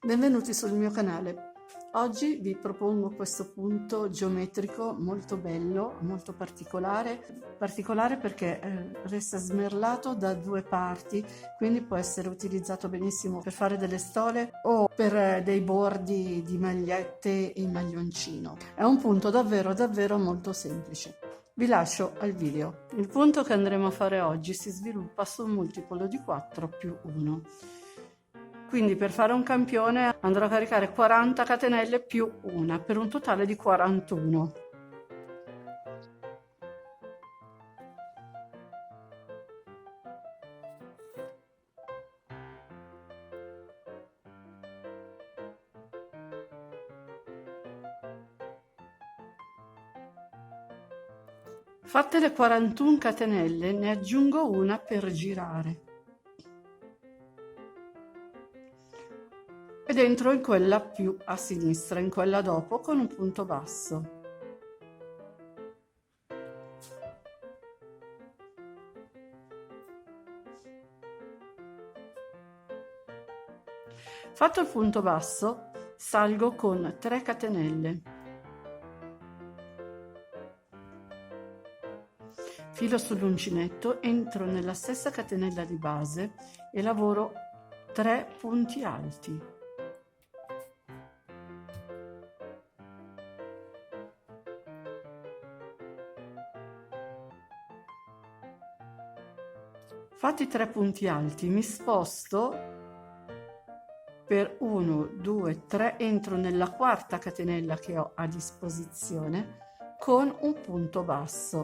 Benvenuti sul mio canale. Oggi vi propongo questo punto geometrico molto bello, molto particolare perché resta smerlato da due parti, quindi può essere utilizzato benissimo per fare delle stole o per dei bordi di magliette in maglioncino. È un punto davvero molto semplice. Vi lascio al video. Il punto che andremo a fare oggi si sviluppa su un multiplo di 4 più 1. Quindi per fare un campione andrò a caricare 40 catenelle più una per un totale di 41. Fatte le 41 catenelle ne aggiungo una per girare ed entro in quella più a sinistra, in quella dopo, con un punto basso. Fatto il punto basso, salgo con 3 catenelle. Filo sull'uncinetto, entro nella stessa catenella di base e lavoro 3 punti alti. Fatti 3 punti alti, mi sposto per 1, 2, 3, entro nella quarta catenella che ho a disposizione con un punto basso.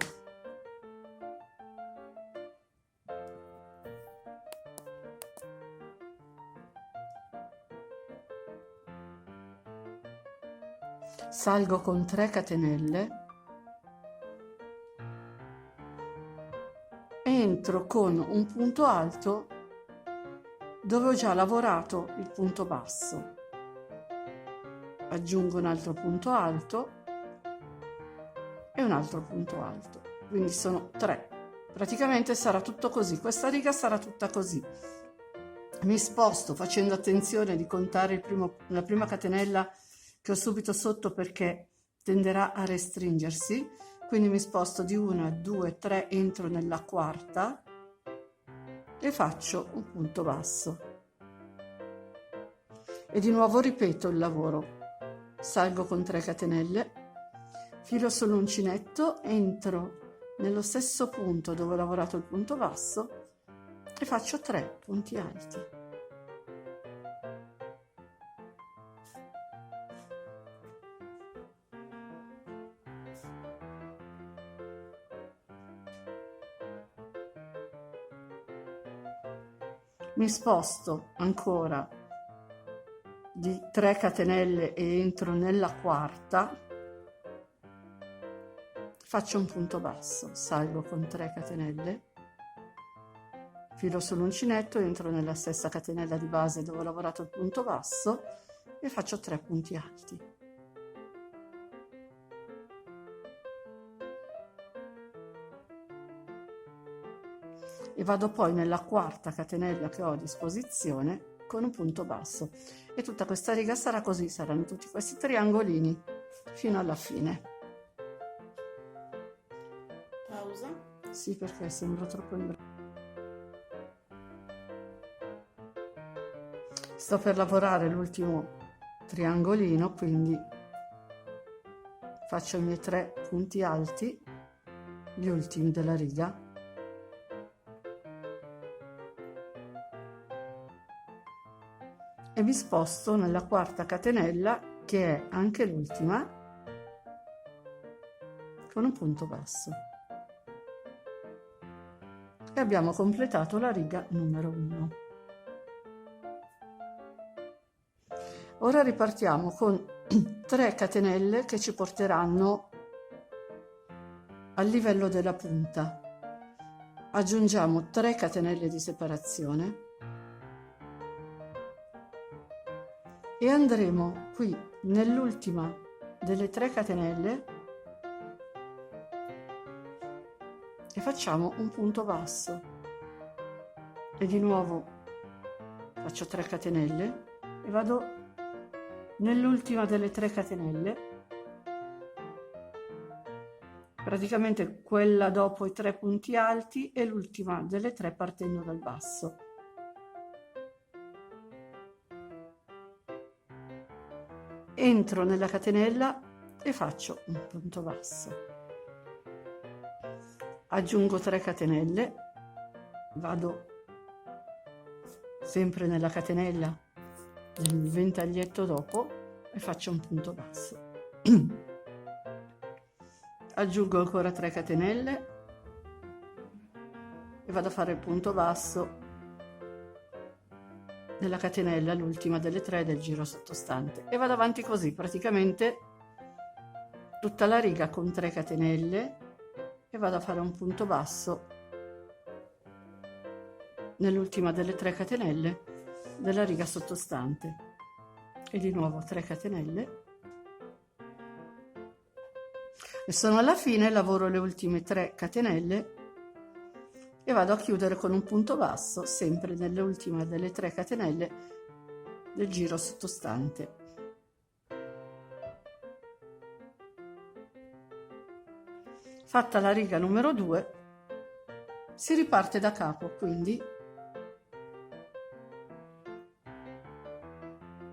Salgo con 3 catenelle, entro con un punto alto dove ho già lavorato il punto basso, aggiungo un altro punto alto e un altro punto alto, quindi sono 3. Praticamente sarà tutto così, questa riga sarà tutta così. Mi sposto facendo attenzione di contare la prima catenella che ho subito sotto perché tenderà a restringersi, quindi mi sposto di 1, 2, 3, entro nella quarta e faccio un punto basso e di nuovo ripeto il lavoro. Salgo con 3 catenelle, filo sull'uncinetto, entro nello stesso punto dove ho lavorato il punto basso e faccio 3 punti alti. Mi sposto ancora di 3 catenelle e entro nella quarta, faccio un punto basso, salgo con 3 catenelle, filo sull'uncinetto, entro nella stessa catenella di base dove ho lavorato il punto basso e faccio 3 punti alti. E vado poi nella quarta catenella che ho a disposizione con un punto basso e tutta questa riga sarà così, saranno tutti questi triangolini fino alla fine. Pausa? Sì, perché sembro troppo in breve. Sto per lavorare l'ultimo triangolino, quindi faccio i miei 3 punti alti, gli ultimi della riga. E mi sposto nella quarta catenella che è anche l'ultima con un punto basso e abbiamo completato la riga numero 1. Ora ripartiamo con 3 catenelle che ci porteranno al livello della punta. Aggiungiamo 3 catenelle di separazione e andremo qui nell'ultima delle 3 catenelle e facciamo un punto basso e di nuovo faccio 3 catenelle e vado nell'ultima delle 3 catenelle, praticamente quella dopo i 3 punti alti e l'ultima delle 3 partendo dal basso. Entro nella catenella e faccio un punto basso. Aggiungo 3 catenelle, vado sempre nella catenella del ventaglietto dopo e faccio un punto basso. Aggiungo ancora 3 catenelle e vado a fare il punto basso nella catenella, l'ultima delle 3 del giro sottostante, e vado avanti così praticamente tutta la riga con 3 catenelle e vado a fare un punto basso nell'ultima delle 3 catenelle della riga sottostante e di nuovo 3 catenelle. E sono alla fine, lavoro le ultime 3 catenelle e vado a chiudere con un punto basso sempre nell'ultima delle 3 catenelle del giro sottostante. Fatta la riga numero 2 si riparte da capo, quindi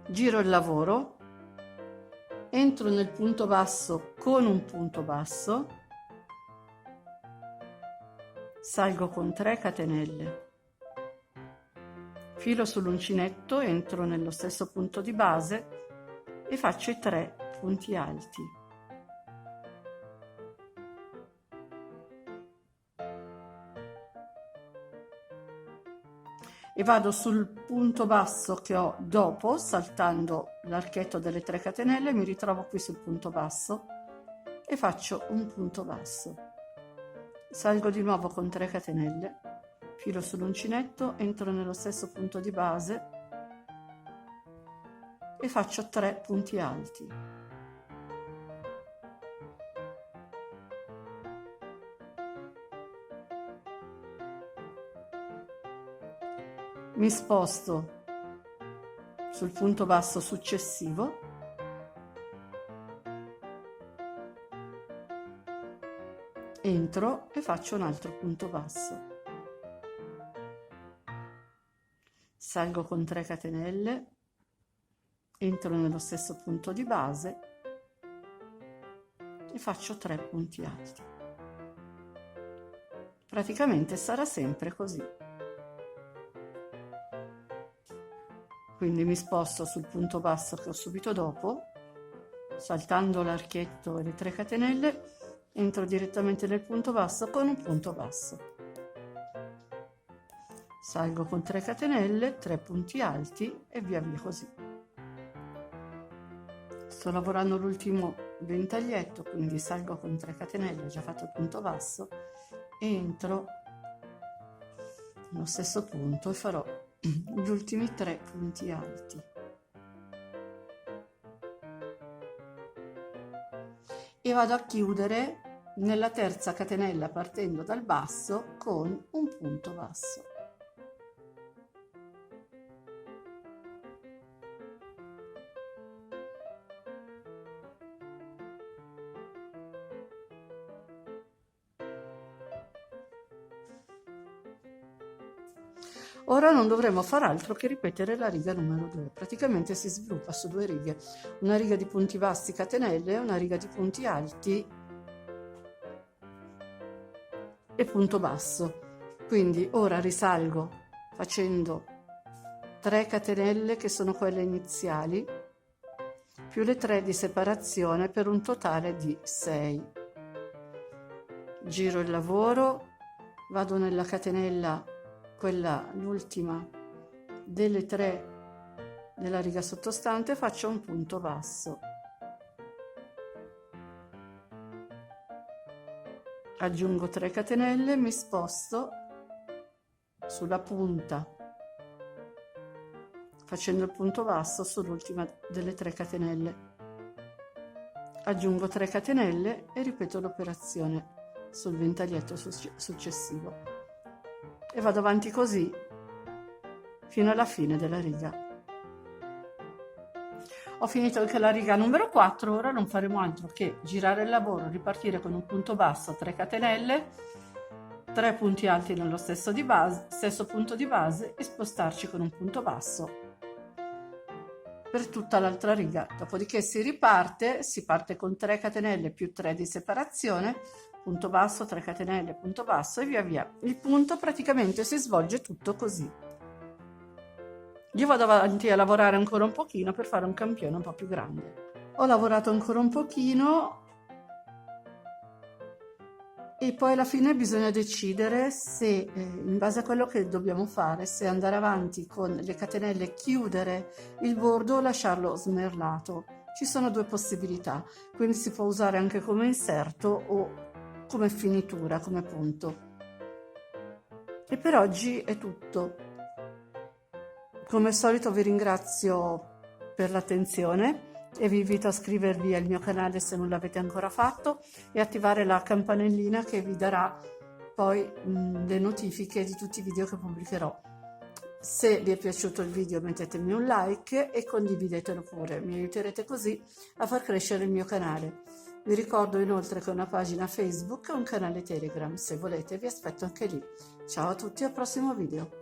giro il lavoro, entro nel punto basso con un punto basso, salgo con 3 catenelle, filo sull'uncinetto, entro nello stesso punto di base e faccio i 3 punti alti. E vado sul punto basso che ho dopo, saltando l'archetto delle 3 catenelle, mi ritrovo qui sul punto basso e faccio un punto basso. Salgo di nuovo con 3 catenelle, filo sull'uncinetto, entro nello stesso punto di base e faccio 3 punti alti. Mi sposto sul punto basso successivo entro e faccio un altro punto basso, salgo con 3 catenelle, entro nello stesso punto di base e faccio 3 punti alti. Praticamente sarà sempre così. Quindi mi sposto sul punto basso che ho subito dopo, saltando l'archetto e le 3 catenelle, entro direttamente nel punto basso con un punto basso. Salgo con 3 catenelle, 3 punti alti e via via così. Sto lavorando l'ultimo ventaglietto, quindi salgo con 3 catenelle, ho già fatto il punto basso, entro nello stesso punto e farò gli ultimi 3 punti alti e vado a chiudere nella terza catenella partendo dal basso con un punto basso. Ora non dovremo far altro che ripetere la riga numero 2. Praticamente si sviluppa su 2 righe, una riga di punti bassi catenelle e una riga di punti alti e punto basso. Quindi ora risalgo facendo 3 catenelle che sono quelle iniziali più le 3 di separazione per un totale di 6. Giro il lavoro, vado nella catenella, quella l'ultima delle 3 della riga sottostante, faccio un punto basso, aggiungo 3 catenelle, mi sposto sulla punta facendo il punto basso sull'ultima delle 3 catenelle, aggiungo 3 catenelle e ripeto l'operazione sul ventaglietto successivo e vado avanti così fino alla fine della riga. Ho finito anche la riga numero 4, ora non faremo altro che girare il lavoro, ripartire con un punto basso, 3 catenelle, 3 punti alti nello stesso punto di base e spostarci con un punto basso per tutta l'altra riga. Dopodiché si parte con 3 catenelle più 3 di separazione, punto basso, 3 catenelle, punto basso e via via. Il punto praticamente si svolge tutto così. Io vado avanti a lavorare ancora un pochino per fare un campione un po' più grande. Ho lavorato ancora un pochino e poi alla fine bisogna decidere se, in base a quello che dobbiamo fare, se andare avanti con le catenelle, chiudere il bordo o lasciarlo smerlato. Ci sono due possibilità, quindi si può usare anche come inserto o come finitura, come punto. E per oggi è tutto. Come al solito vi ringrazio per l'attenzione e vi invito a iscrivervi al mio canale se non l'avete ancora fatto e attivare la campanellina che vi darà poi le notifiche di tutti i video che pubblicherò. Se vi è piaciuto il video mettetemi un like e condividetelo pure, mi aiuterete così a far crescere il mio canale. Vi ricordo inoltre che ho una pagina Facebook e un canale Telegram, se volete vi aspetto anche lì. Ciao a tutti, al prossimo video.